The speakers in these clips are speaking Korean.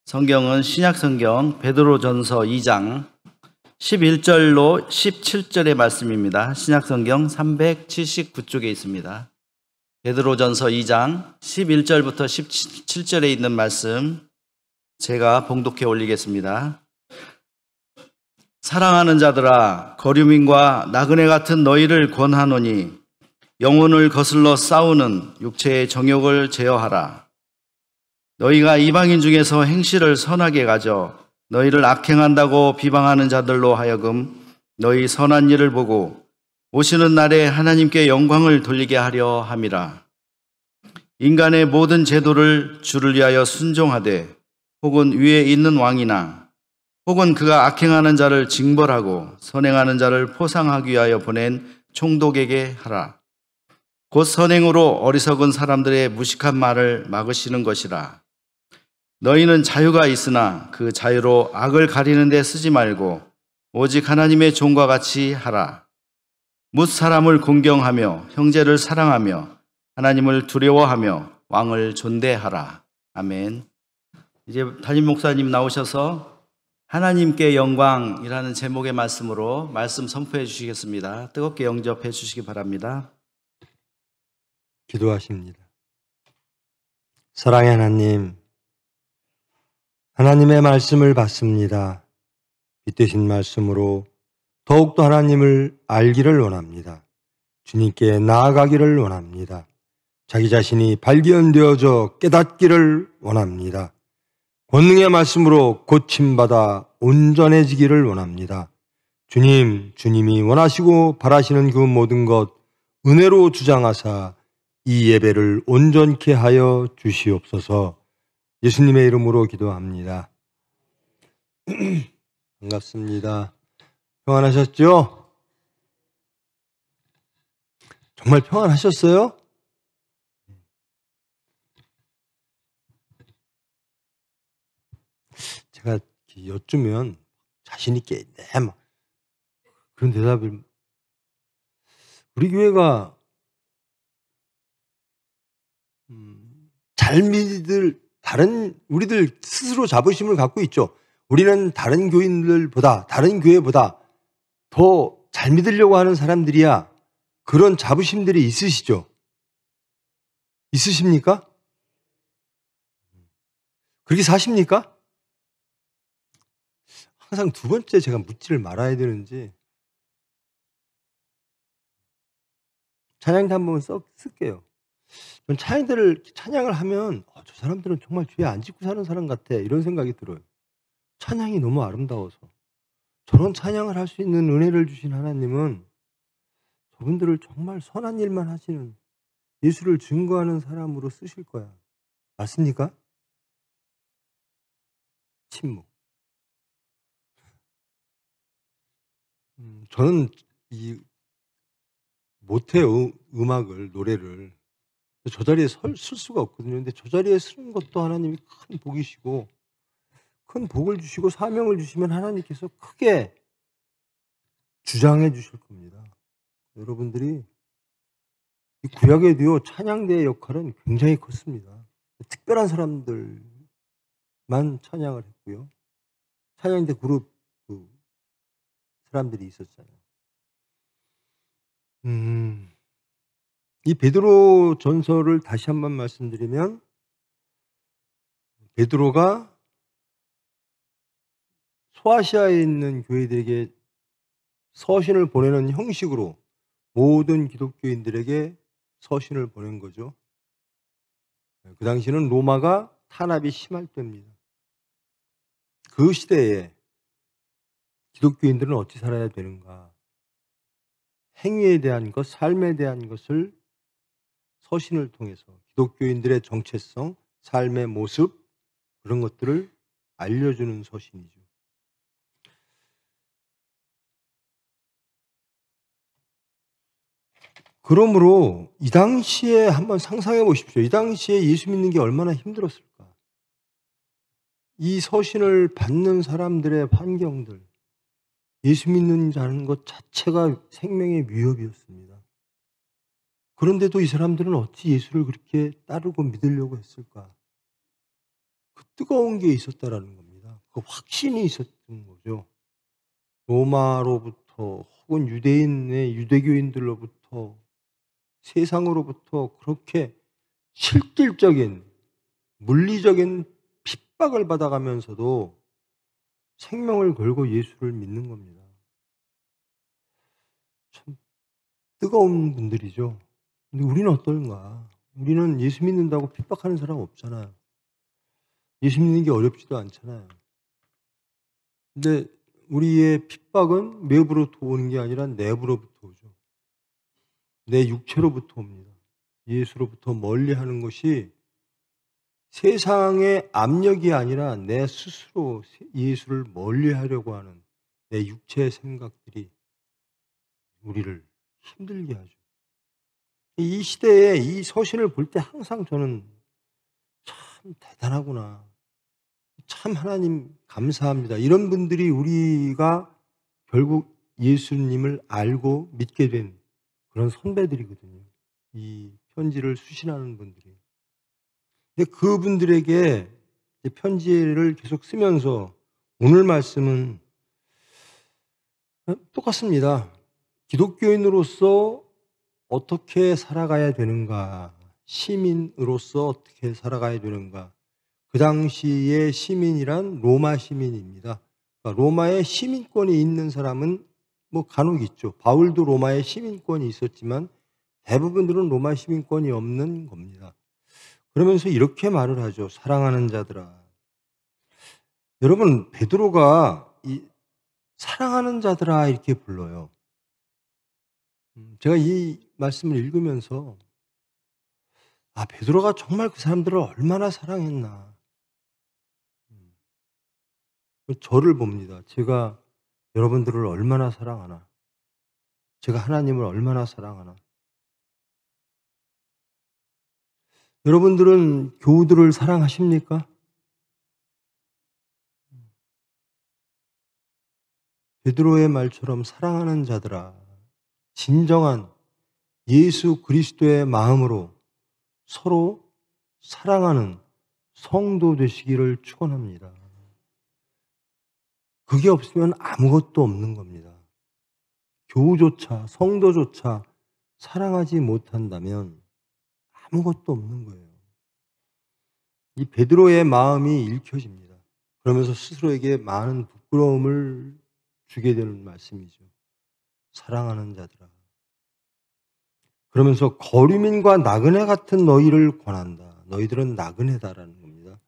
성경은 신약성경 베드로전서 2장 11절로 17절의 말씀입니다. 신약성경 379쪽에 있습니다. 베드로전서 2장 11절부터 17절에 있는 말씀 제가 봉독해 올리겠습니다. 사랑하는 자들아, 거류민과 나그네 같은 너희를 권하노니 영혼을 거슬러 싸우는 육체의 정욕을 제어하라. 너희가 이방인 중에서 행실을 선하게 가져 너희를 악행한다고 비방하는 자들로 하여금 너희 선한 일을 보고 오시는 날에 하나님께 영광을 돌리게 하려 함이라. 인간의 모든 제도를 주를 위하여 순종하되 혹은 위에 있는 왕이나 혹은 그가 악행하는 자를 징벌하고 선행하는 자를 포상하기 위하여 보낸 총독에게 하라. 곧 선행으로 어리석은 사람들의 무식한 말을 막으시는 것이라. 너희는 자유가 있으나 그 자유로 악을 가리는 데 쓰지 말고 오직 하나님의 종과 같이 하라. 뭇 사람을 공경하며 형제를 사랑하며 하나님을 두려워하며 왕을 존대하라. 아멘. 이제 담임 목사님 나오셔서 하나님께 영광이라는 제목의 말씀으로 말씀 선포해 주시겠습니다. 뜨겁게 영접해 주시기 바랍니다. 기도하십니다. 사랑의 하나님, 하나님의 말씀을 받습니다. 빛되신 말씀으로 더욱더 하나님을 알기를 원합니다. 주님께 나아가기를 원합니다. 자기 자신이 발견되어져 깨닫기를 원합니다. 권능의 말씀으로 고침받아 온전해지기를 원합니다. 주님이 원하시고 바라시는 그 모든 것 은혜로 주장하사 이 예배를 온전케 하여 주시옵소서. 예수님의 이름으로 기도합니다. 반갑습니다. 평안하셨죠? 정말 평안하셨어요? 제가 여쭈면 자신있게 막 그런 대답을, 우리 교회가 우리들 스스로 자부심을 갖고 있죠. 우리는 다른 교인들보다, 다른 교회보다 더 잘 믿으려고 하는 사람들이야. 그런 자부심들이 있으시죠? 있으십니까? 그렇게 사십니까? 항상 두 번째 제가 묻지를 말아야 되는지, 찬양도 한번 쓸게요. 전 찬양을 하면 저 사람들은 정말 주에 안 짓고 사는 사람 같아, 이런 생각이 들어요. 찬양이 너무 아름다워서. 저런 찬양을 할 수 있는 은혜를 주신 하나님은 저분들을 정말 선한 일만 하시는, 예수를 증거하는 사람으로 쓰실 거야. 맞습니까? 침묵. 저는 못해요, 음악을, 노래를. 저 자리에 쓸 수가 없거든요. 근데 저 자리에 쓰는 것도 하나님이 큰 복이시고, 큰 복을 주시고 사명을 주시면 하나님께서 크게 주장해 주실 겁니다. 여러분들이 이 구약에도요, 찬양대의 역할은 굉장히 컸습니다. 특별한 사람들만 찬양을 했고요. 찬양대 그룹 사람들이 있었잖아요. 이 베드로 전서를 다시 한번 말씀드리면, 베드로가 소아시아에 있는 교회들에게 서신을 보내는 형식으로 모든 기독교인들에게 서신을 보낸 거죠. 그 당시는 로마가 탄압이 심할 때입니다. 그 시대에 기독교인들은 어찌 살아야 되는가? 행위에 대한 것, 삶에 대한 것을 서신을 통해서 기독교인들의 정체성, 삶의 모습, 그런 것들을 알려주는 서신이죠. 그러므로 이 당시에 한번 상상해 보십시오. 이 당시에 예수 믿는 게 얼마나 힘들었을까? 이 서신을 받는 사람들의 환경들, 예수 믿는 자는 것 자체가 생명의 위협이었습니다. 그런데도 이 사람들은 어찌 예수를 그렇게 따르고 믿으려고 했을까? 그 뜨거운 게 있었다라는 겁니다. 그 확신이 있었던 거죠. 로마로부터 혹은 유대인의 유대교인들로부터 세상으로부터 그렇게 실질적인 물리적인 핍박을 받아가면서도 생명을 걸고 예수를 믿는 겁니다. 참 뜨거운 분들이죠. 근데 우리는 어떨까? 우리는 예수 믿는다고 핍박하는 사람 없잖아요. 예수 믿는 게 어렵지도 않잖아요. 근데 우리의 핍박은 외부로부터 오는 게 아니라 내부로부터 오죠. 내 육체로부터 옵니다. 예수로부터 멀리하는 것이 세상의 압력이 아니라 내 스스로 예수를 멀리하려고 하는 내 육체의 생각들이 우리를 힘들게 하죠. 이 시대에 이 서신을 볼 때 항상 저는 참 대단하구나. 참 하나님 감사합니다. 이런 분들이 우리가 결국 예수님을 알고 믿게 된 그런 선배들이거든요. 이 편지를 수신하는 분들이. 근데 그분들에게 편지를 계속 쓰면서 오늘 말씀은 똑같습니다. 기독교인으로서 어떻게 살아가야 되는가, 시민으로서 어떻게 살아가야 되는가. 그 당시의 시민이란 로마 시민입니다. 그러니까 로마에 시민권이 있는 사람은 뭐 간혹 있죠. 바울도 로마에 시민권이 있었지만 대부분들은 로마 시민권이 없는 겁니다. 그러면서 이렇게 말을 하죠. 사랑하는 자들아. 여러분, 베드로가 이 사랑하는 자들아 이렇게 불러요. 제가 이 말씀을 읽으면서 베드로가 정말 그 사람들을 얼마나 사랑했나. 저를 봅니다. 제가 여러분들을 얼마나 사랑하나. 제가 하나님을 얼마나 사랑하나. 여러분들은 교우들을 사랑하십니까? 베드로의 말처럼 사랑하는 자들아, 진정한 예수 그리스도의 마음으로 서로 사랑하는 성도 되시기를 축원합니다. 그게 없으면 아무것도 없는 겁니다. 교우조차 성도조차 사랑하지 못한다면 아무것도 없는 거예요. 이 베드로의 마음이 읽혀집니다. 그러면서 스스로에게 많은 부끄러움을 주게 되는 말씀이죠. 사랑하는 자들아. 그러면서 거류민과 나그네 같은 너희를 권한다. 너희들은 나그네다라는 겁니다.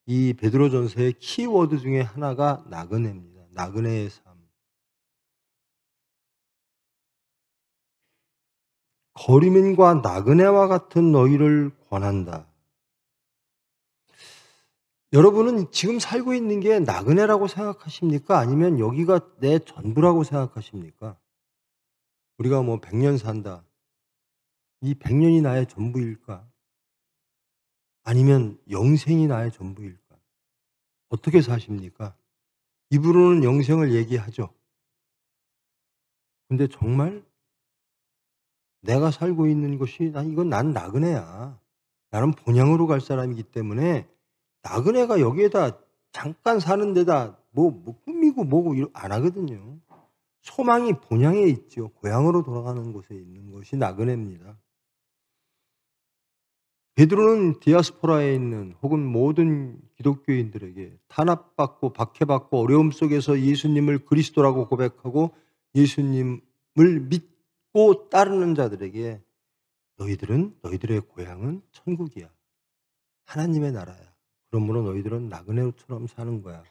이 베드로전서의 키워드 중에 하나가 나그네입니다. 나그네의 삶. 거류민과 나그네와 같은 너희를 권한다. 여러분은 지금 살고 있는 게 나그네라고 생각하십니까? 아니면 여기가 내 전부라고 생각하십니까? 우리가 뭐 100년 산다. 이 100년이 나의 전부일까? 아니면 영생이 나의 전부일까? 어떻게 사십니까? 입으로는 영생을 얘기하죠. 근데 정말 내가 살고 있는 것이 난 나그네야. 나는 본향으로 갈 사람이기 때문에 나그네가 여기에다 잠깐 사는 데다 뭐 꾸미고 뭐고 안 하거든요. 소망이 본향에 있죠. 고향으로 돌아가는 곳에 있는 것이 나그네입니다. 베드로는 디아스포라에 있는 혹은 모든 기독교인들에게 탄압받고 박해받고 어려움 속에서 예수님을 그리스도라고 고백하고 예수님을 믿고 따르는 자들에게 너희들의 고향은 천국이야. 하나님의 나라야. 그러므로 너희들은 나그네처럼 사는 거야.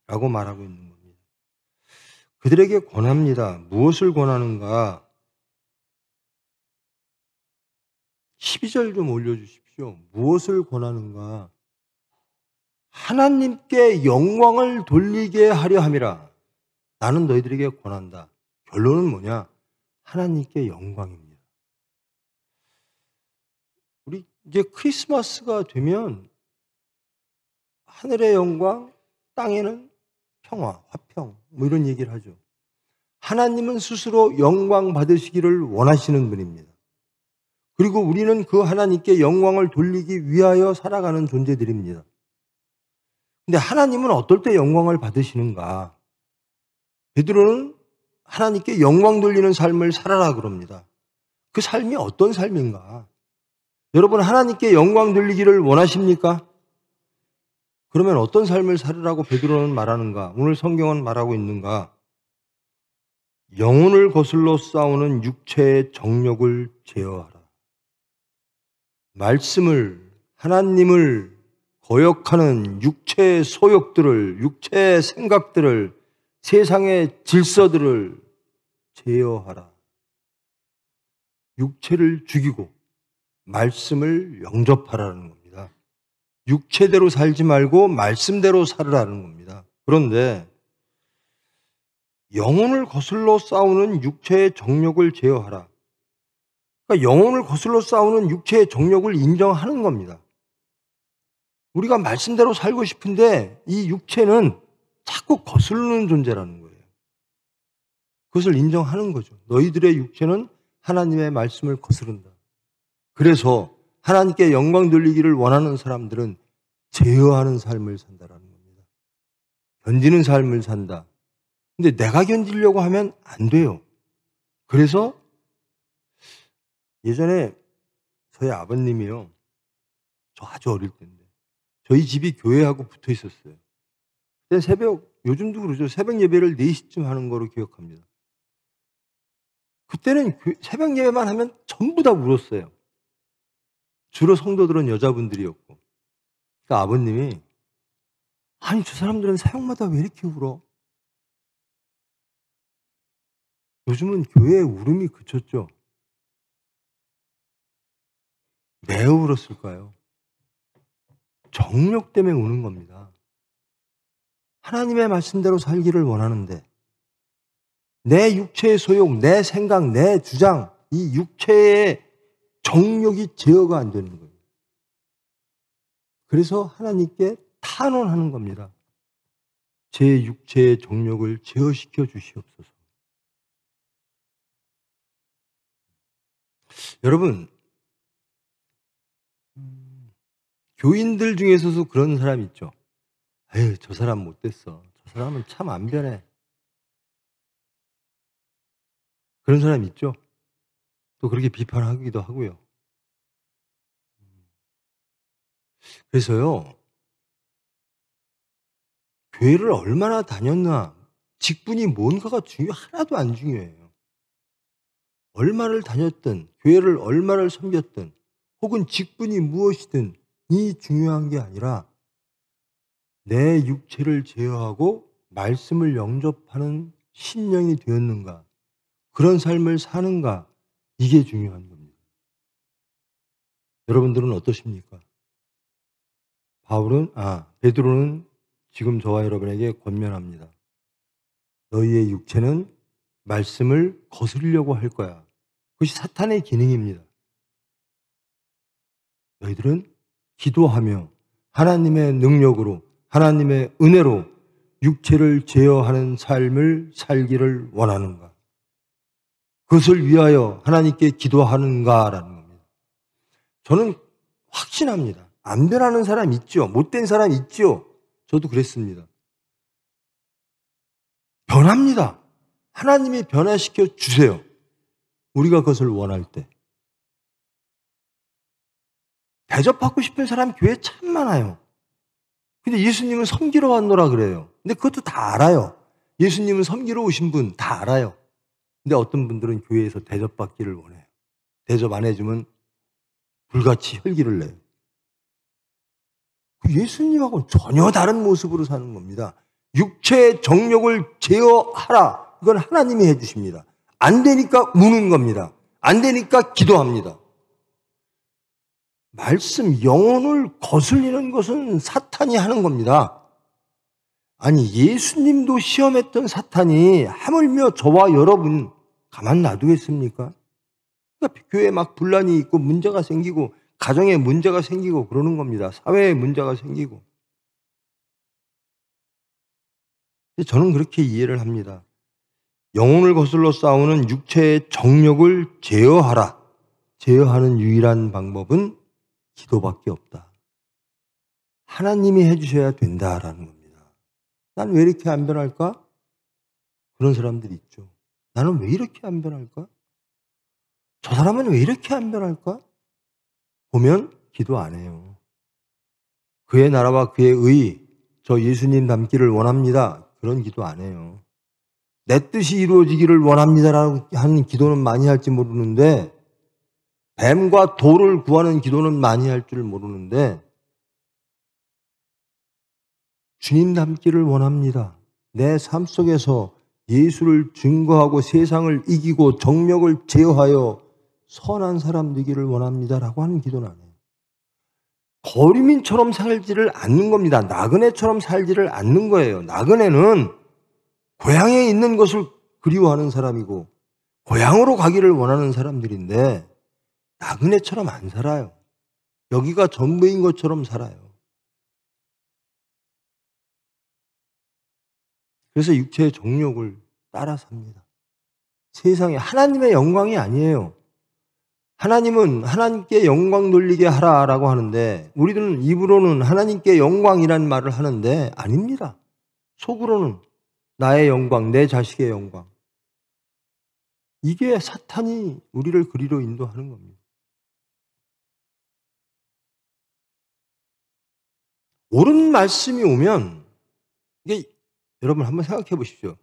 라고 말하고 있는 겁니다. 그들에게 권합니다. 무엇을 권하는가? 12절 좀 올려주십시오. 무엇을 권하는가? 하나님께 영광을 돌리게 하려 함이라. 나는 너희들에게 권한다. 결론은 뭐냐? 하나님께 영광입니다. 우리 이제 크리스마스가 되면 하늘의 영광, 땅에는 평화, 화평 뭐 이런 얘기를 하죠. 하나님은 스스로 영광 받으시기를 원하시는 분입니다. 그리고 우리는 그 하나님께 영광을 돌리기 위하여 살아가는 존재들입니다. 근데 하나님은 어떨 때 영광을 받으시는가? 베드로는 하나님께 영광 돌리는 삶을 살아라 그럽니다. 그 삶이 어떤 삶인가? 여러분, 하나님께 영광 돌리기를 원하십니까? 그러면 어떤 삶을 살으라고 베드로는 말하는가? 오늘 성경은 말하고 있는가? 영혼을 거슬러 싸우는 육체의 정욕을 제어하라. 말씀을, 하나님을 거역하는 육체의 소욕들을, 육체의 생각들을, 세상의 질서들을 제어하라. 육체를 죽이고 말씀을 영접하라는 겁니다. 육체대로 살지 말고 말씀대로 살으라는 겁니다. 그런데 영혼을 거슬러 싸우는 육체의 정욕을 제어하라. 그러니까 영혼을 거슬러 싸우는 육체의 정욕을 인정하는 겁니다. 우리가 말씀대로 살고 싶은데 이 육체는 자꾸 거스르는 존재라는 거예요. 그것을 인정하는 거죠. 너희들의 육체는 하나님의 말씀을 거스른다. 그래서 하나님께 영광 돌리기를 원하는 사람들은 제어하는 삶을 산다라는 겁니다. 견디는 삶을 산다. 근데 내가 견디려고 하면 안 돼요. 그래서 예전에 저희 아버님이요, 저 아주 어릴 때인데 저희 집이 교회하고 붙어 있었어요. 그때 새벽, 요즘도 그러죠. 새벽 예배를 4시쯤 하는 거로 기억합니다. 그때는 새벽 예배만 하면 전부 다 울었어요. 주로 성도들은 여자분들이었고. 그러니까 아버님이, 아니 저 사람들은 새벽마다 왜 이렇게 울어? 요즘은 교회의 울음이 그쳤죠. 왜 울었을까요? 정욕 때문에 우는 겁니다. 하나님의 말씀대로 살기를 원하는데 내 육체의 소욕, 내 생각, 내 주장, 이 육체의 정욕이 제어가 안 되는 거예요. 그래서 하나님께 탄원하는 겁니다. 제 육체의 정욕을 제어시켜 주시옵소서. 여러분, 교인들 중에서도 그런 사람 있죠. 에휴, 저 사람 못됐어. 저 사람은 참 안 변해. 그런 사람 있죠. 또 그렇게 비판하기도 하고요. 그래서요, 교회를 얼마나 다녔나, 직분이 뭔가가 하나도 안 중요해요. 얼마를 다녔든, 교회를 얼마를 섬겼든, 혹은 직분이 무엇이든 이 중요한 게 아니라 내 육체를 제어하고 말씀을 영접하는 심령이 되었는가, 그런 삶을 사는가, 이게 중요한 겁니다. 여러분들은 어떠십니까? 베드로는 지금 저와 여러분에게 권면합니다. 너희의 육체는 말씀을 거스르려고 할 거야. 그것이 사탄의 기능입니다. 너희들은 기도하며 하나님의 능력으로, 하나님의 은혜로 육체를 제어하는 삶을 살기를 원하는가? 그것을 위하여 하나님께 기도하는가라는 겁니다. 저는 확신합니다. 안 변하는 사람 있죠. 못된 사람 있죠. 저도 그랬습니다. 변합니다. 하나님이 변화시켜 주세요. 우리가 그것을 원할 때. 대접받고 싶은 사람 교회에 참 많아요. 근데 예수님은 섬기러 왔노라 그래요. 근데 그것도 다 알아요. 예수님은 섬기러 오신 분 다 알아요. 근데 어떤 분들은 교회에서 대접받기를 원해요. 대접 안 해주면 불같이 혈기를 내요. 예수님하고는 전혀 다른 모습으로 사는 겁니다. 육체의 정욕을 제어하라. 이건 하나님이 해주십니다. 안 되니까 우는 겁니다. 안 되니까 기도합니다. 말씀, 영혼을 거슬리는 것은 사탄이 하는 겁니다. 아니, 예수님도 시험했던 사탄이 하물며 저와 여러분 가만 놔두겠습니까? 그러니까 교회에 막 분란이 있고 문제가 생기고 가정에 문제가 생기고 그러는 겁니다. 사회에 문제가 생기고. 저는 그렇게 이해를 합니다. 영혼을 거슬러 싸우는 육체의 정욕을 제어하라. 제어하는 유일한 방법은 기도밖에 없다. 하나님이 해주셔야 된다라는 겁니다. 난 왜 이렇게 안 변할까? 그런 사람들이 있죠. 나는 왜 이렇게 안 변할까? 저 사람은 왜 이렇게 안 변할까? 보면 기도 안 해요. 그의 나라와 그의 의, 저 예수님 닮기를 원합니다. 그런 기도 안 해요. 내 뜻이 이루어지기를 원합니다라고 하는 기도는 많이 할지 모르는데, 뱀과 돌을 구하는 기도는 많이 할 줄 모르는데, 주님 닮기를 원합니다. 내 삶 속에서 예수를 증거하고 세상을 이기고 정력을 제어하여 선한 사람 되기를 원합니다라고 하는 기도는 안 해요. 거류민처럼 살지를 않는 겁니다. 나그네처럼 살지를 않는 거예요. 나그네는 고향에 있는 것을 그리워하는 사람이고 고향으로 가기를 원하는 사람들인데 나그네처럼 안 살아요. 여기가 전부인 것처럼 살아요. 그래서 육체의 정욕을 따라 삽니다. 세상에 하나님의 영광이 아니에요. 하나님은 하나님께 영광 돌리게 하라라고 하는데 우리들은 입으로는 하나님께 영광이란 말을 하는데 아닙니다. 속으로는 나의 영광, 내 자식의 영광. 이게 사탄이 우리를 그리로 인도하는 겁니다. 옳은 말씀이 오면 이게 여러분 한번 생각해 보십시오.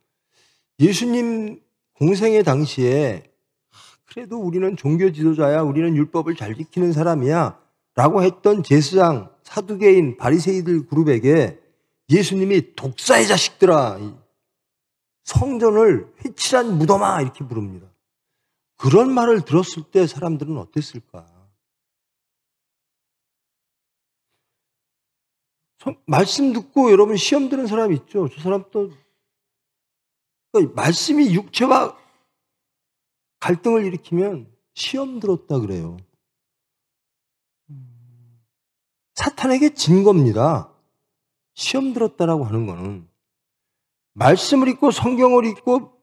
예수님 공생의 당시에 그래도 우리는 종교 지도자야, 우리는 율법을 잘 지키는 사람이야 라고 했던 제사장, 사두개인, 바리새이들 그룹에게 예수님이 독사의 자식들아, 성전을 회칠한 무덤아 이렇게 부릅니다. 그런 말을 들었을 때 사람들은 어땠을까? 말씀 듣고 여러분 시험 드는 사람 있죠? 저 사람 또 말씀이 육체와 갈등을 일으키면 시험 들었다 그래요. 사탄에게 진 겁니다. 시험 들었다라고 하는 거는 말씀을 읽고 성경을 읽고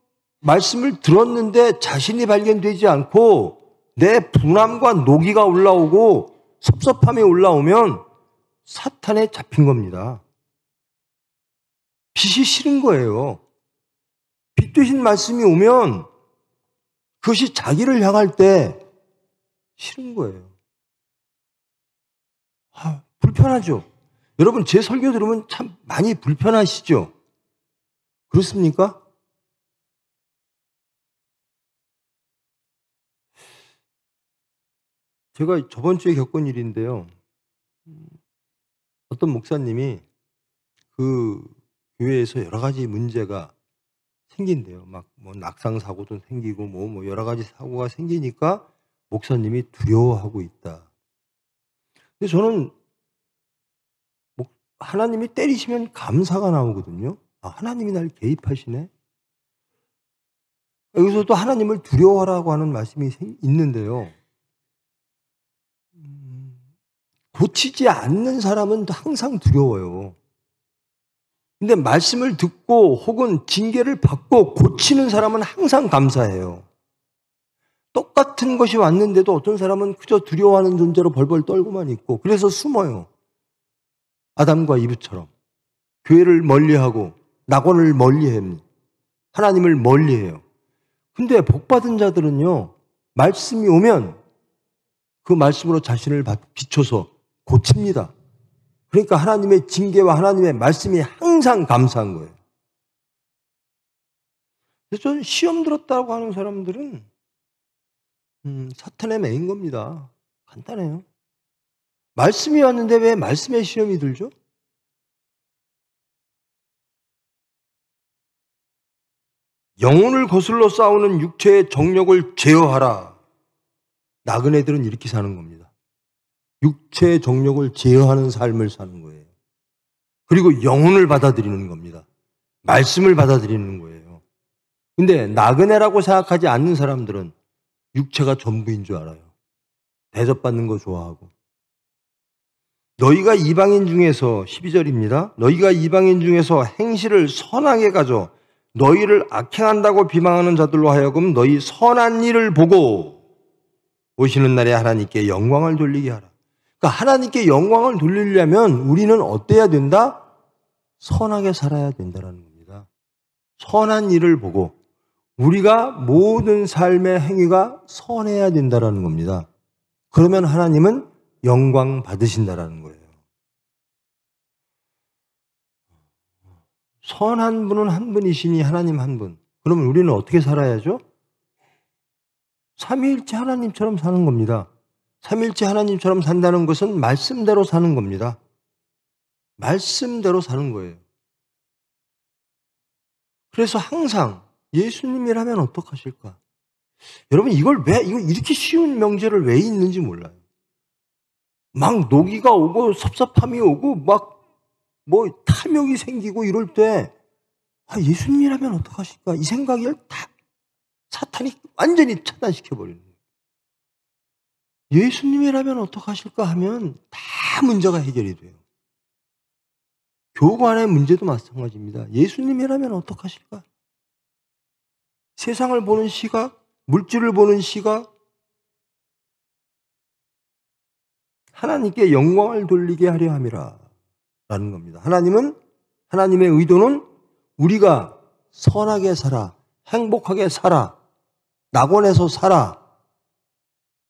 말씀을 들었는데 자신이 발견되지 않고 내 분함과 노기가 올라오고 섭섭함이 올라오면 사탄에 잡힌 겁니다. 빛이 싫은 거예요. 빛 되신 말씀이 오면 그것이 자기를 향할 때 싫은 거예요. 불편하죠. 여러분 제 설교 들으면 참 많이 불편하시죠? 그렇습니까? 제가 저번 주에 겪은 일인데요. 어떤 목사님이 그 교회에서 여러 가지 문제가 생긴대요. 막 뭐 낙상 사고도 생기고 뭐 여러 가지 사고가 생기니까 목사님이 두려워하고 있다. 근데 저는 하나님이 때리시면 감사가 나오거든요. 아, 하나님이 날 개입하시네. 여기서도 하나님을 두려워하라고 하는 말씀이 있는데요. 고치지 않는 사람은 항상 두려워요. 근데 말씀을 듣고 혹은 징계를 받고 고치는 사람은 항상 감사해요. 똑같은 것이 왔는데도 어떤 사람은 그저 두려워하는 존재로 벌벌 떨고만 있고 그래서 숨어요. 아담과 이브처럼 교회를 멀리하고 낙원을 멀리합니다. 하나님을 멀리해요. 근데 복받은 자들은요. 말씀이 오면 그 말씀으로 자신을 비춰서 고칩니다. 그러니까 하나님의 징계와 하나님의 말씀이 항상 감사한 거예요. 그래서 저는 시험 들었다고 하는 사람들은 사탄에 매인 겁니다. 간단해요. 말씀이 왔는데 왜 말씀에 시험이 들죠? 영혼을 거슬러 싸우는 육체의 정욕을 제어하라. 나그네들은 이렇게 사는 겁니다. 육체의 정욕을 제어하는 삶을 사는 거예요. 그리고 영혼을 받아들이는 겁니다. 말씀을 받아들이는 거예요. 근데 나그네라고 생각하지 않는 사람들은 육체가 전부인 줄 알아요. 대접받는 거 좋아하고. 너희가 이방인 중에서 12절입니다. 너희가 이방인 중에서 행실을 선하게 가져 너희를 악행한다고 비방하는 자들로 하여금 너희 선한 일을 보고 오시는 날에 하나님께 영광을 돌리게 하라. 그러니까 하나님께 영광을 돌리려면 우리는 어때야 된다? 선하게 살아야 된다는 겁니다. 선한 일을 보고 우리가 모든 삶의 행위가 선해야 된다는 겁니다. 그러면 하나님은 영광 받으신다는 거예요. 선한 분은 한 분이시니 하나님 한 분. 그러면 우리는 어떻게 살아야죠? 삼위일체 하나님처럼 사는 겁니다. 삼위일체 하나님처럼 산다는 것은 말씀대로 사는 겁니다. 말씀대로 사는 거예요. 그래서 항상 예수님이라면 어떡하실까? 여러분 이걸 이렇게 쉬운 명제를 왜 있는지 몰라요. 막 노기가 오고 섭섭함이 오고 막 뭐 탐욕이 생기고 이럴 때 예수님이라면 어떡하실까? 이 생각을 다 사탄이 완전히 차단시켜버리는 거예요. 예수님이라면 어떡하실까 하면 다 문제가 해결이 돼요. 교관의 문제도 마찬가지입니다. 예수님이라면 어떡하실까? 세상을 보는 시각, 물질을 보는 시각, 하나님께 영광을 돌리게 하려 함이라 라는 겁니다. 하나님의 의도는 우리가 선하게 살아, 행복하게 살아, 낙원에서 살아,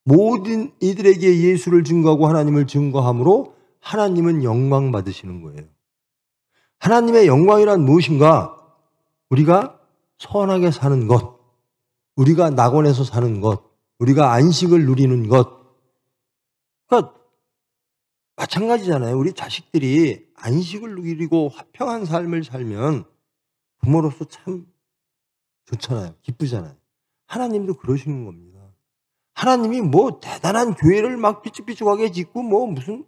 모든 이들에게 예수를 증거하고 하나님을 증거함으로 하나님은 영광 받으시는 거예요. 하나님의 영광이란 무엇인가? 우리가 선하게 사는 것, 우리가 낙원에서 사는 것, 우리가 안식을 누리는 것. 그러니까 마찬가지잖아요. 우리 자식들이 안식을 누리고 화평한 삶을 살면 부모로서 참 좋잖아요. 기쁘잖아요. 하나님도 그러시는 겁니다. 하나님이 뭐 대단한 교회를 막 삐죽삐죽하게 짓고 무슨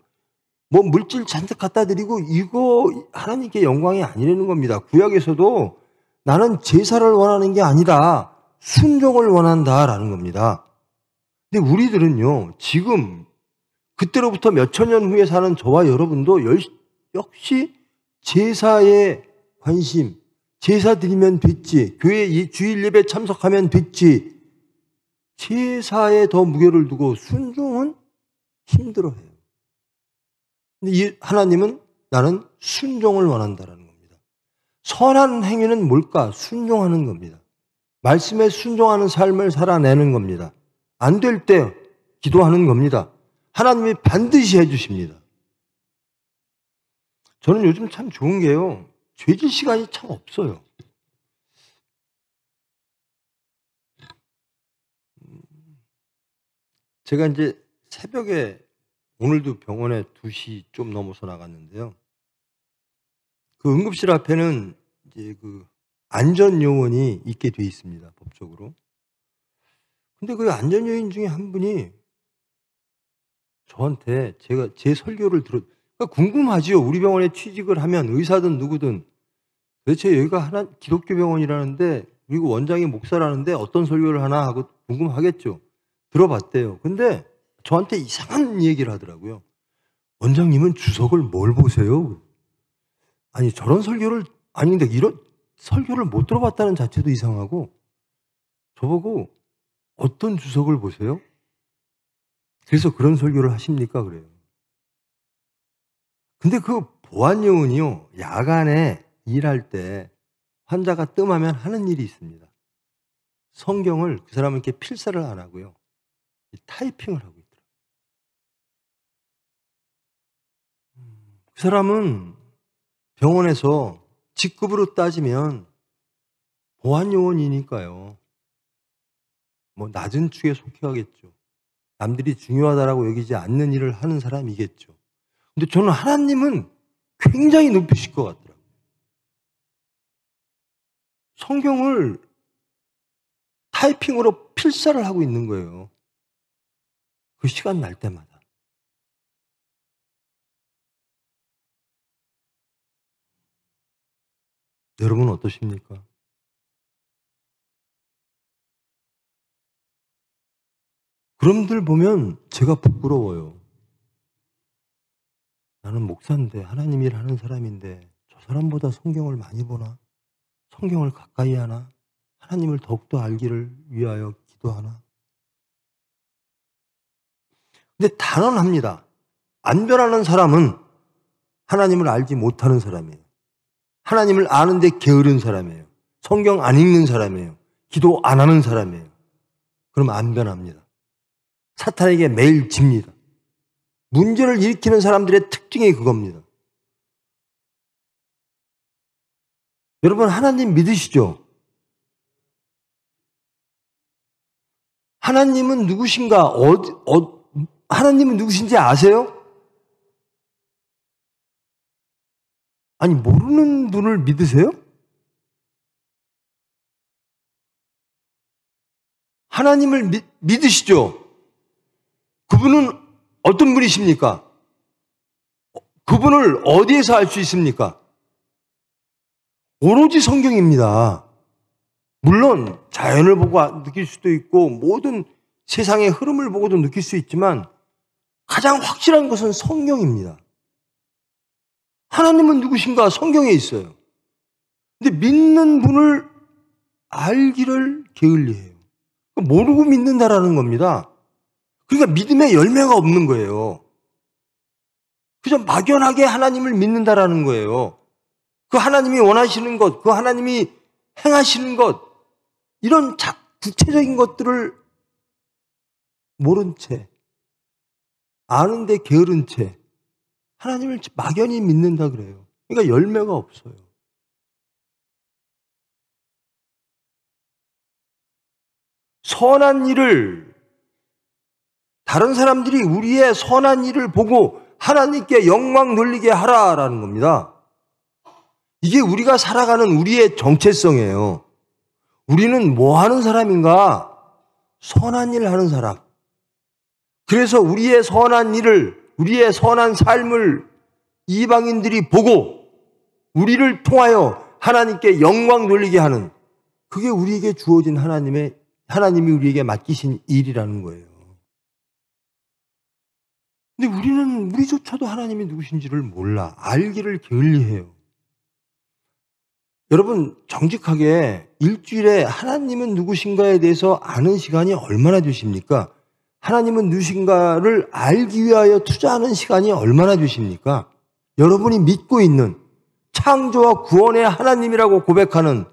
물질 잔뜩 갖다 드리고 이거 하나님께 영광이 아니라는 겁니다. 구약에서도 나는 제사를 원하는 게 아니라 순종을 원한다라는 겁니다. 근데 우리들은요, 지금 그때로부터 몇천 년 후에 사는 저와 여러분도 역시 제사에 관심, 제사 드리면 됐지, 교회 주일 예배 참석하면 됐지, 제사에 더 무게를 두고 순종은 힘들어해요. 근데 하나님은 나는 순종을 원한다라는 겁니다. 선한 행위는 뭘까? 순종하는 겁니다. 말씀에 순종하는 삶을 살아내는 겁니다. 안 될 때 기도하는 겁니다. 하나님이 반드시 해주십니다. 저는 요즘 참 좋은 게요, 죄질 시간이 참 없어요. 제가 이제 새벽에 오늘도 병원에 2시 좀 넘어서 나갔는데요. 그 응급실 앞에는 이제 그 안전요원이 있게 돼 있습니다, 법적으로. 근데 그 안전요인 중에 한 분이 저한테 제 설교를 그러니까 궁금하지요. 우리 병원에 취직을 하면 의사든 누구든 도대체 여기가 기독교 병원이라는데 그리고 원장이 목사라는데 어떤 설교를 하나 하고 궁금하겠죠. 들어봤대요. 근데 저한테 이상한 얘기를 하더라고요. 원장님은 주석을 뭘 보세요? 아니 저런 설교를 근데 이런 설교를 못 들어봤다는 자체도 이상하고 저보고 어떤 주석을 보세요? 그래서 그런 설교를 하십니까? 그래요. 근데 그 보안요원이요, 야간에 일할 때 환자가 뜸하면 하는 일이 있습니다. 성경을 그 사람은 이렇게 필사를 안 하고요, 타이핑을 하고 있더라고요. 그 사람은 병원에서 직급으로 따지면 보안요원이니까요, 낮은 축에 속해야겠죠. 남들이 중요하다라고 여기지 않는 일을 하는 사람이겠죠. 근데 저는 하나님은 굉장히 높이실 것 같더라고요. 성경을 타이핑으로 필사를 하고 있는 거예요. 그 시간 날 때마다. 여러분은 어떠십니까? 그런 분들 보면 제가 부끄러워요. 나는 목사인데, 하나님 일 하는 사람인데 저 사람보다 성경을 많이 보나? 성경을 가까이 하나? 하나님을 더욱더 알기를 위하여 기도하나? 근데 단언합니다. 안 변하는 사람은 하나님을 알지 못하는 사람이에요. 하나님을 아는데 게으른 사람이에요. 성경 안 읽는 사람이에요. 기도 안 하는 사람이에요. 그럼 안 변합니다. 사탄에게 매일 집니다. 문제를 일으키는 사람들의 특징이 그겁니다. 여러분, 하나님 믿으시죠? 하나님은 누구신가? 하나님은 누구신지 아세요? 아니, 모르는 분을 믿으세요? 하나님을 믿으시죠? 그분은 어떤 분이십니까? 그분을 어디에서 알 수 있습니까? 오로지 성경입니다. 물론 자연을 보고 느낄 수도 있고 모든 세상의 흐름을 보고도 느낄 수 있지만 가장 확실한 것은 성경입니다. 하나님은 누구신가? 성경에 있어요. 근데 믿는 분을 알기를 게을리해요. 모르고 믿는다라는 겁니다. 그러니까 믿음의 열매가 없는 거예요. 그저 막연하게 하나님을 믿는다라는 거예요. 그 하나님이 원하시는 것, 그 하나님이 행하시는 것, 이런 구체적인 것들을 모른 채, 아는데 게으른 채 하나님을 막연히 믿는다 그래요. 그러니까 열매가 없어요. 선한 일을, 다른 사람들이 우리의 선한 일을 보고 하나님께 영광 돌리게 하라라는 겁니다. 이게 우리가 살아가는 우리의 정체성이에요. 우리는 뭐 하는 사람인가? 선한 일을 하는 사람. 그래서 우리의 선한 일을, 우리의 선한 삶을 이방인들이 보고 우리를 통하여 하나님께 영광 돌리게 하는, 그게 우리에게 주어진 하나님이 우리에게 맡기신 일이라는 거예요. 근데 우리조차도 하나님이 누구신지를 몰라. 알기를 게을리해요. 여러분, 정직하게 일주일에 하나님은 누구신가에 대해서 아는 시간이 얼마나 되십니까? 하나님은 누구신가를 알기 위하여 투자하는 시간이 얼마나 되십니까? 여러분이 믿고 있는 창조와 구원의 하나님이라고 고백하는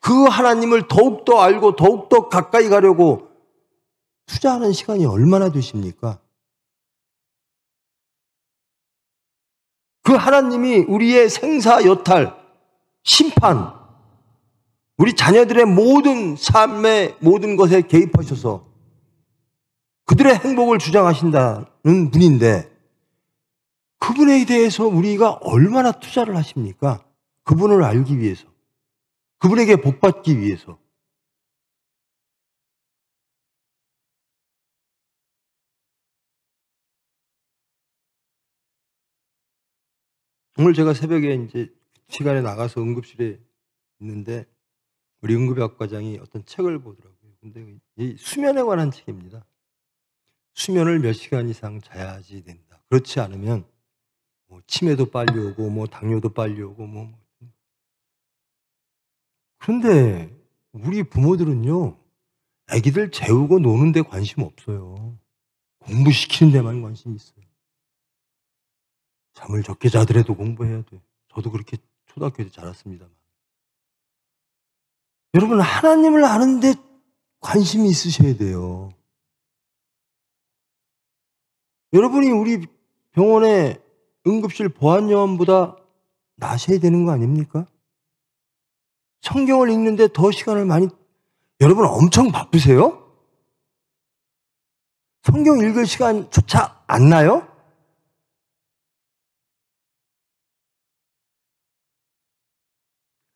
그 하나님을 더욱더 알고 더욱더 가까이 가려고 투자하는 시간이 얼마나 되십니까? 그 하나님이 우리의 생사 여탈, 심판, 우리 자녀들의 모든 삶의 모든 것에 개입하셔서 그들의 행복을 주장하신다는 분인데, 그분에 대해서 우리가 얼마나 투자를 하십니까? 그분을 알기 위해서, 그분에게 복받기 위해서. 오늘 제가 새벽에 이제 시간에 나가서 응급실에 있는데 우리 응급의학과장이 어떤 책을 보더라고요. 근데 이 수면에 관한 책입니다. 수면을 몇 시간 이상 자야지 된다. 그렇지 않으면 뭐 치매도 빨리 오고 뭐 당뇨도 빨리 오고 뭐. 그런데 우리 부모들은요, 아기들 재우고 노는 데 관심 없어요. 공부시키는 데만 관심 있어요. 잠을 적게 자더라도 공부해야 돼. 저도 그렇게 초등학교 때 자랐습니다만. 여러분, 하나님을 아는데 관심이 있으셔야 돼요. 여러분이 우리 병원의 응급실 보안요원보다 나셔야 되는 거 아닙니까? 성경을 읽는데 더 시간을 많이, 여러분 엄청 바쁘세요? 성경 읽을 시간조차 안 나요?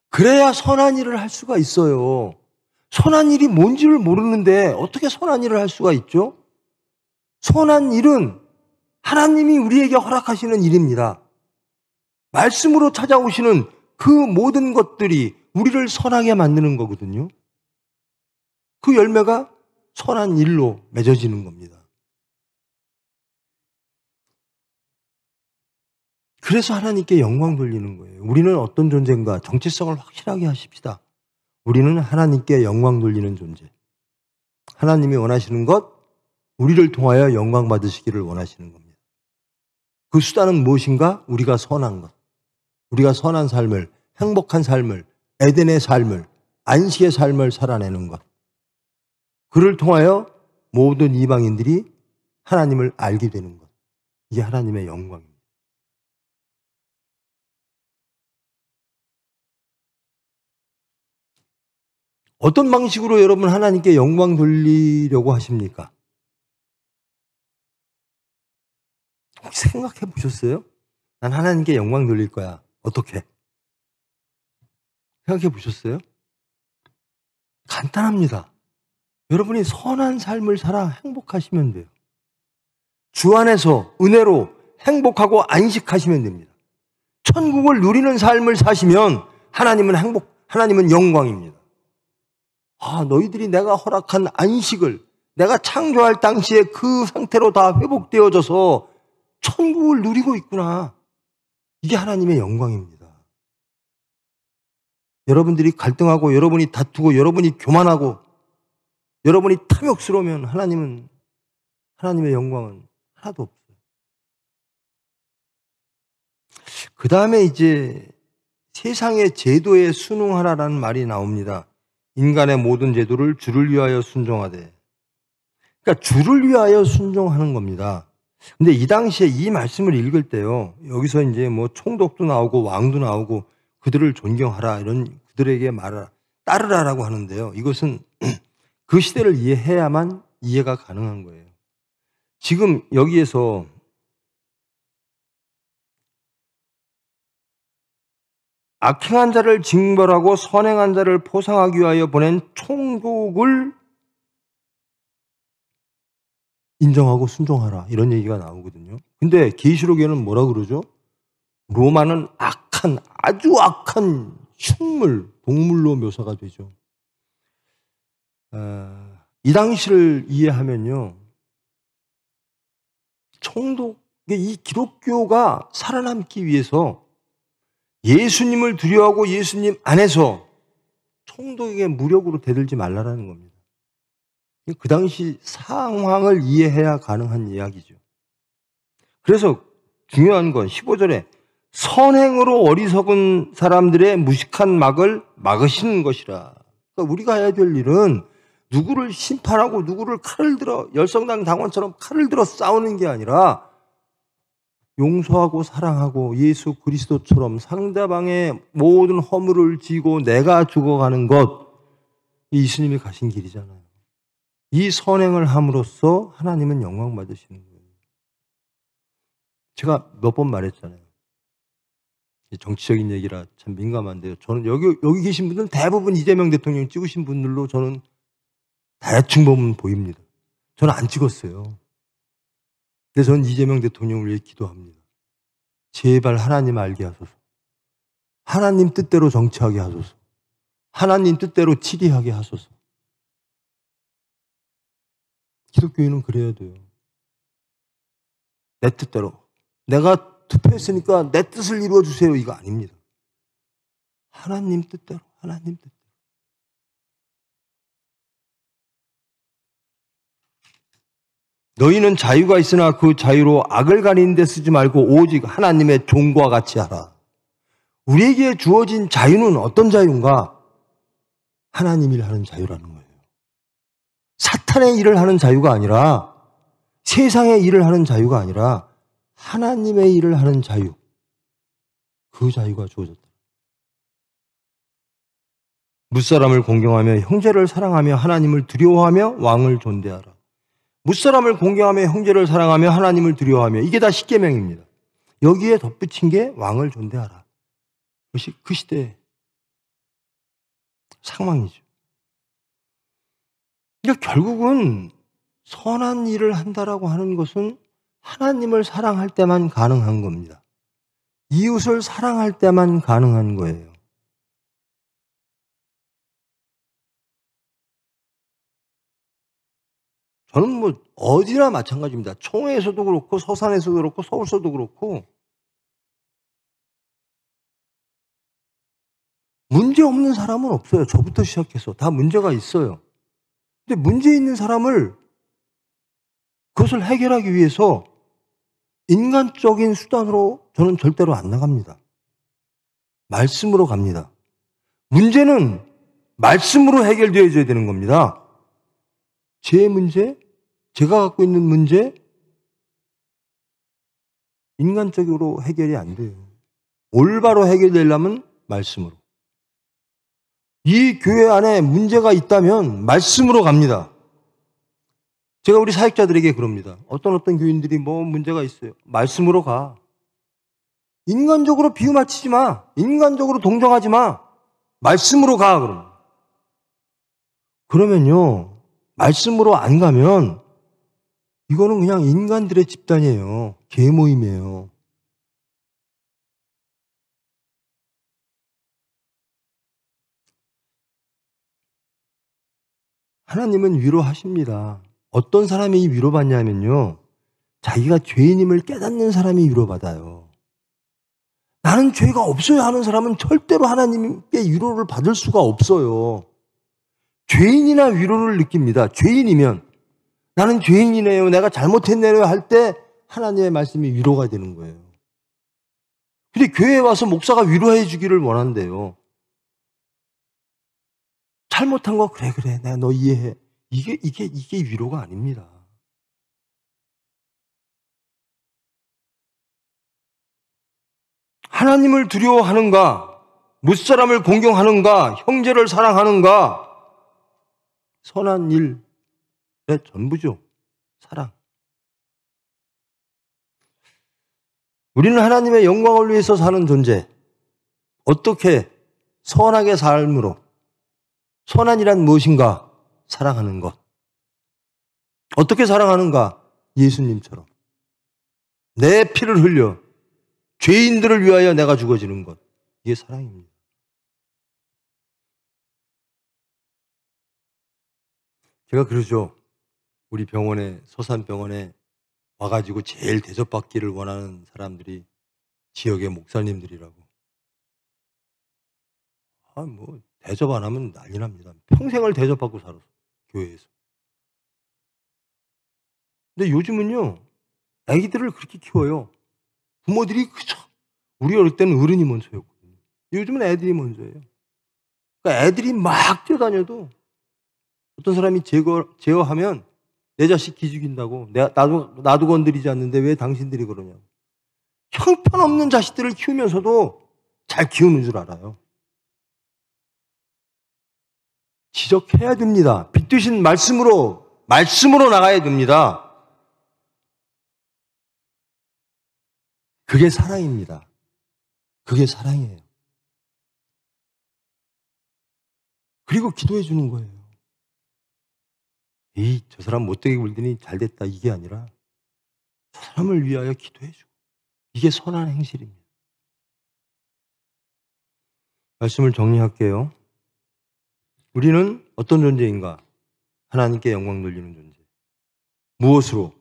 그래야 선한 일을 할 수가 있어요. 선한 일이 뭔지를 모르는데 어떻게 선한 일을 할 수가 있죠? 선한 일은 하나님이 우리에게 허락하시는 일입니다. 말씀으로 찾아오시는 그 모든 것들이 우리를 선하게 만드는 거거든요. 그 열매가 선한 일로 맺어지는 겁니다. 그래서 하나님께 영광 돌리는 거예요. 우리는 어떤 존재인가? 정체성을 확실하게 하십시다. 우리는 하나님께 영광 돌리는 존재. 하나님이 원하시는 것, 우리를 통하여 영광 받으시기를 원하시는 겁니다. 그 수단은 무엇인가? 우리가 선한 것. 우리가 선한 삶을, 행복한 삶을, 에덴의 삶을, 안식의 삶을 살아내는 것. 그를 통하여 모든 이방인들이 하나님을 알게 되는 것. 이게 하나님의 영광입니다. 어떤 방식으로 여러분 하나님께 영광 돌리려고 하십니까? 혹시 생각해 보셨어요? 난 하나님께 영광 돌릴 거야. 어떻게? 생각해 보셨어요? 간단합니다. 여러분이 선한 삶을 살아 행복하시면 돼요. 주 안에서 은혜로 행복하고 안식하시면 됩니다. 천국을 누리는 삶을 사시면 하나님은 영광입니다. 너희들이 내가 허락한 안식을 내가 창조할 당시에 그 상태로 다 회복되어져서 천국을 누리고 있구나. 이게 하나님의 영광입니다. 여러분들이 갈등하고 여러분이 다투고 여러분이 교만하고 여러분이 탐욕스러우면 하나님의 영광은 하나도 없어요. 그 다음에 이제 세상의 제도에 순응하라라는 말이 나옵니다. 인간의 모든 제도를 주를 위하여 순종하되. 그러니까 주를 위하여 순종하는 겁니다. 근데 이 당시에 이 말씀을 읽을 때요, 여기서 이제 뭐 총독도 나오고 왕도 나오고 그들을 존경하라, 이런 그들에게 따르라라고 하는데요. 이것은 그 시대를 이해해야만 이해가 가능한 거예요. 지금 여기에서 악행한 자를 징벌하고 선행한 자를 포상하기 위하여 보낸 총독을 인정하고 순종하라, 이런 얘기가 나오거든요. 근데 계시록에는 뭐라 그러죠? 로마는 아주 악한 흉물, 동물로 묘사가 되죠. 이 당시를 이해하면요, 이 기독교가 살아남기 위해서 예수님을 두려워하고 예수님 안에서 총독에게 무력으로 대들지 말라라는 겁니다. 그 당시 상황을 이해해야 가능한 이야기죠. 그래서 중요한 건 15절에 선행으로 어리석은 사람들의 무식한 막을 막으시는 것이라. 그러니까 우리가 해야 될 일은 누구를 심판하고 누구를 칼을 들어 열성당 당원처럼 칼을 들어 싸우는 게 아니라 용서하고 사랑하고 예수 그리스도처럼 상대방의 모든 허물을 지고 내가 죽어가는 것, 예수님이 가신 길이잖아요. 이 선행을 함으로써 하나님은 영광 받으시는 거예요. 제가 몇 번 말했잖아요. 정치적인 얘기라 참 민감한데요. 저는 여기 계신 분들은 대부분 이재명 대통령 찍으신 분들로 저는 대충 보면 보입니다. 저는 안 찍었어요. 그래서 저는 이재명 대통령을 위해 기도합니다. 제발 하나님 알게 하소서. 하나님 뜻대로 정치하게 하소서. 하나님 뜻대로 치리하게 하소서. 기독교인은 그래야 돼요. 내 뜻대로. 내가 투표했으니까 내 뜻을 이루어주세요. 이거 아닙니다. 하나님 뜻대로. 하나님 뜻대로. 너희는 자유가 있으나 그 자유로 악을 가리는 데 쓰지 말고 오직 하나님의 종과 같이 하라. 우리에게 주어진 자유는 어떤 자유인가? 하나님 일 하는 자유라는 거예요. 사탄의 일을 하는 자유가 아니라, 세상의 일을 하는 자유가 아니라 하나님의 일을 하는 자유. 그 자유가 주어졌다. 무사람을 공경하며 형제를 사랑하며 하나님을 두려워하며 왕을 존대하라. 무사람을 공경하며 형제를 사랑하며 하나님을 두려워하며, 이게 다 십계명입니다. 여기에 덧붙인 게 왕을 존대하라. 그것이 그 시대의 상황이죠. 그러니까 결국은 선한 일을 한다라고 하는 것은 하나님을 사랑할 때만 가능한 겁니다. 이웃을 사랑할 때만 가능한 거예요. 저는 뭐 어디나 마찬가지입니다. 청해에서도 그렇고 서산에서도 그렇고 서울서도 그렇고 문제 없는 사람은 없어요. 저부터 시작해서 다 문제가 있어요. 근데 문제 있는 사람을 그것을 해결하기 위해서 인간적인 수단으로 저는 절대로 안 나갑니다. 말씀으로 갑니다. 문제는 말씀으로 해결되어야 되는 겁니다. 제 문제, 제가 갖고 있는 문제, 인간적으로 해결이 안 돼요. 올바로 해결되려면 말씀으로. 이 교회 안에 문제가 있다면 말씀으로 갑니다. 제가 우리 사역자들에게 그럽니다. 어떤 교인들이 뭐 문제가 있어요. 말씀으로 가. 인간적으로 비유 맞추지 마. 인간적으로 동정하지 마. 말씀으로 가. 그러면요. 말씀으로 안 가면 이거는 그냥 인간들의 집단이에요. 계모임이에요. 하나님은 위로하십니다. 어떤 사람이 위로받냐면요. 자기가 죄인임을 깨닫는 사람이 위로받아요. 나는 죄가 없어요 하는 사람은 절대로 하나님께 위로를 받을 수가 없어요. 죄인이나 위로를 느낍니다. 죄인이면 나는 죄인이네요. 내가 잘못했네요 할 때 하나님의 말씀이 위로가 되는 거예요. 근데 교회에 와서 목사가 위로해 주기를 원한대요. 잘못한 거 그래 내가 너 이해해. 이게 위로가 아닙니다. 하나님을 두려워하는가, 무사람을 공경하는가, 형제를 사랑하는가, 선한 일의 전부죠. 사랑. 우리는 하나님의 영광을 위해서 사는 존재. 어떻게 선하게 삶으로, 선한이란 무엇인가? 사랑하는 것. 어떻게 사랑하는가? 예수님처럼. 내 피를 흘려 죄인들을 위하여 내가 죽어지는 것. 이게 사랑입니다. 제가 그러죠. 우리 병원에, 서산병원에 와가지고 제일 대접받기를 원하는 사람들이 지역의 목사님들이라고. 뭐 대접 안 하면 난리 납니다. 평생을 대접받고 살았어. 교회에서. 근데 요즘은요. 아기들을 그렇게 키워요. 부모들이 그저 우리 어릴 때는 어른이 먼저였거든요. 요즘은 애들이 먼저예요. 그러니까 애들이 막 뛰어다녀도 어떤 사람이 제어하면 내 자식 기죽인다고 나도 건드리지 않는데 왜 당신들이 그러냐고. 형편없는 자식들을 키우면서도 잘 키우는 줄 알아요. 지적해야 됩니다. 빛드신 말씀으로 나가야 됩니다. 그게 사랑입니다. 그게 사랑이에요. 그리고 기도해 주는 거예요. 저 사람 못되게 굴더니 잘됐다 이게 아니라 저 사람을 위하여 기도해 주고. 이게 선한 행실입니다. 말씀을 정리할게요. 우리는 어떤 존재인가? 하나님께 영광 돌리는 존재. 무엇으로?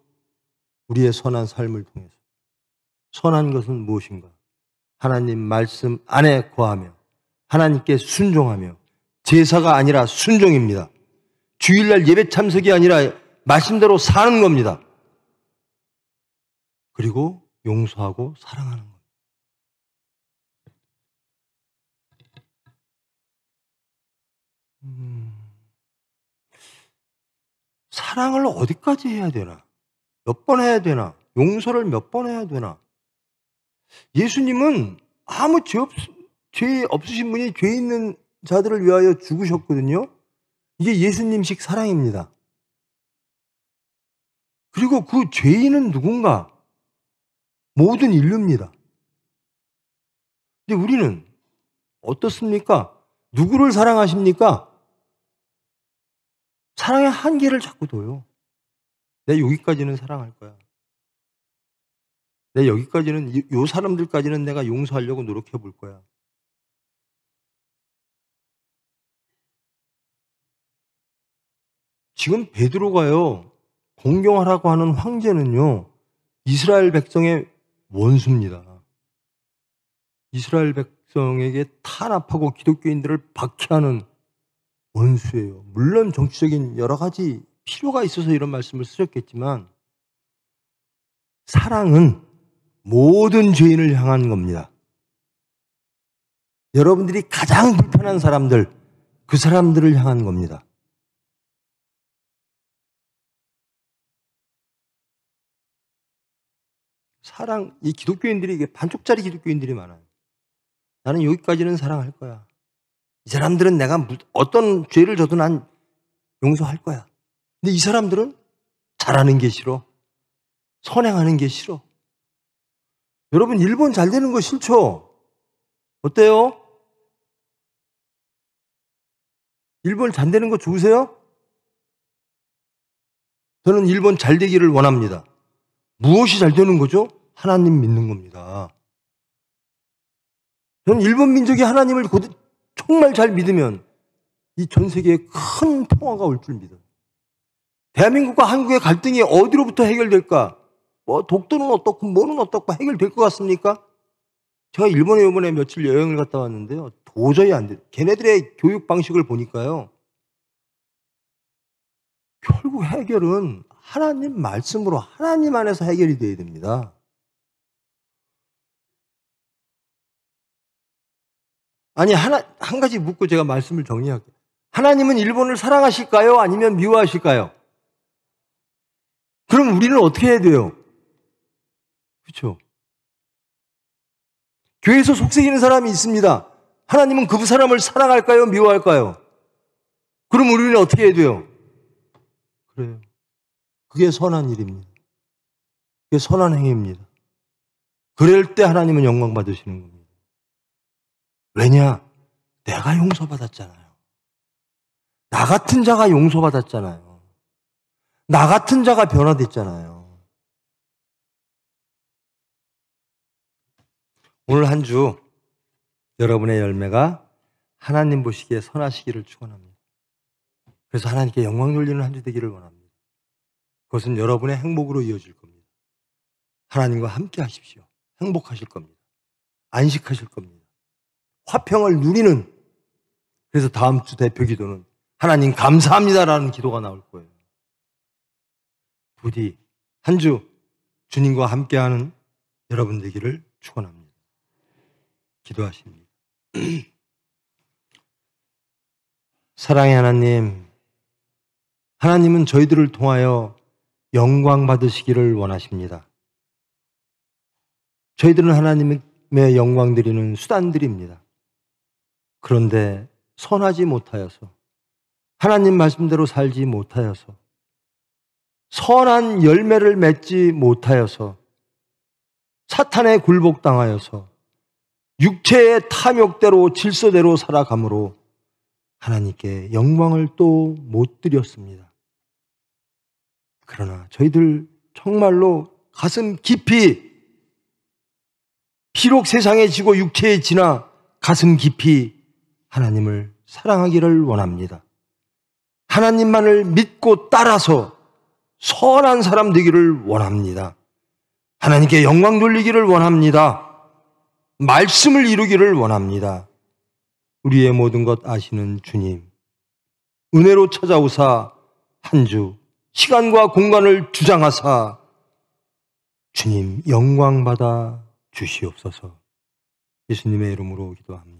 우리의 선한 삶을 통해서. 선한 것은 무엇인가? 하나님 말씀 안에 거하며 하나님께 순종하며 제사가 아니라 순종입니다. 주일날 예배 참석이 아니라 말씀대로 사는 겁니다. 그리고 용서하고 사랑하는 겁니다. 사랑을 어디까지 해야 되나? 몇 번 해야 되나? 용서를 몇 번 해야 되나? 예수님은 아무 죄 없으신 분이 죄 있는 자들을 위하여 죽으셨거든요. 이게 예수님식 사랑입니다. 그리고 그 죄인은 누군가? 모든 인류입니다. 근데 우리는 어떻습니까? 누구를 사랑하십니까? 사랑의 한계를 자꾸 둬요. 내 여기까지는 사랑할 거야. 내 여기까지는, 요 사람들까지는 내가 용서하려고 노력해 볼 거야. 지금 베드로가요, 공경하라고 하는 황제는요, 이스라엘 백성의 원수입니다. 이스라엘 백성에게 탄압하고 기독교인들을 박해하는 원수예요. 물론 정치적인 여러 가지 필요가 있어서 이런 말씀을 쓰셨겠지만, 사랑은 모든 죄인을 향한 겁니다. 여러분들이 가장 불편한 사람들, 그 사람들을 향한 겁니다. 사랑, 이 기독교인들이, 이게 반쪽짜리 기독교인들이 많아요. 나는 여기까지는 사랑할 거야. 이 사람들은 내가 어떤 죄를 져도 난 용서할 거야. 근데 이 사람들은 잘하는 게 싫어. 선행하는 게 싫어. 여러분, 일본 잘 되는 거 싫죠? 어때요? 일본 잘 되는 거 좋으세요? 저는 일본 잘 되기를 원합니다. 무엇이 잘 되는 거죠? 하나님 믿는 겁니다. 저는 일본 민족이 하나님을 정말 잘 믿으면 이 전 세계에 큰 평화가 올 줄 믿어요. 대한민국과 한국의 갈등이 어디로부터 해결될까? 뭐 독도는 어떻고 뭐는 어떻고 해결될 것 같습니까? 제가 일본에 이번에 며칠 여행을 갔다 왔는데요. 도저히 안 돼요. 걔네들의 교육 방식을 보니까요. 결국 해결은 하나님 말씀으로 하나님 안에서 해결이 돼야 됩니다. 아니, 한 가지 묻고 제가 말씀을 정리할게요. 하나님은 일본을 사랑하실까요? 아니면 미워하실까요? 그럼 우리는 어떻게 해야 돼요? 그렇죠? 교회에서 속삭이는 사람이 있습니다. 하나님은 그 사람을 사랑할까요? 미워할까요? 그럼 우리는 어떻게 해야 돼요? 그래요. 그게 선한 일입니다. 그게 선한 행위입니다. 그럴 때 하나님은 영광 받으시는 겁니다. 왜냐? 내가 용서받았잖아요. 나 같은 자가 용서받았잖아요. 나 같은 자가 변화됐잖아요. 오늘 한 주 여러분의 열매가 하나님 보시기에 선하시기를 축원합니다. 그래서 하나님께 영광 돌리는 한 주 되기를 원합니다. 그것은 여러분의 행복으로 이어질 겁니다. 하나님과 함께 하십시오. 행복하실 겁니다. 안식하실 겁니다. 화평을 누리는, 그래서 다음 주 대표 기도는 하나님 감사합니다라는 기도가 나올 거예요. 부디 한 주 주님과 함께하는 여러분 되기를 축원합니다. 기도하십니다. 사랑의 하나님, 하나님은 저희들을 통하여 영광 받으시기를 원하십니다. 저희들은 하나님의 영광 드리는 수단들입니다. 그런데 선하지 못하여서, 하나님 말씀대로 살지 못하여서, 선한 열매를 맺지 못하여서, 사탄에 굴복당하여서 육체의 탐욕대로 질서대로 살아감으로 하나님께 영광을 또 못 드렸습니다. 그러나 저희들 정말로 가슴 깊이, 비록 세상에 지고 육체에 지나 가슴 깊이 하나님을 사랑하기를 원합니다. 하나님만을 믿고 따라서 선한 사람 되기를 원합니다. 하나님께 영광 돌리기를 원합니다. 말씀을 이루기를 원합니다. 우리의 모든 것 아시는 주님, 은혜로 찾아오사 한 주 시간과 공간을 주장하사 주님 영광 받아 주시옵소서. 예수님의 이름으로 기도합니다.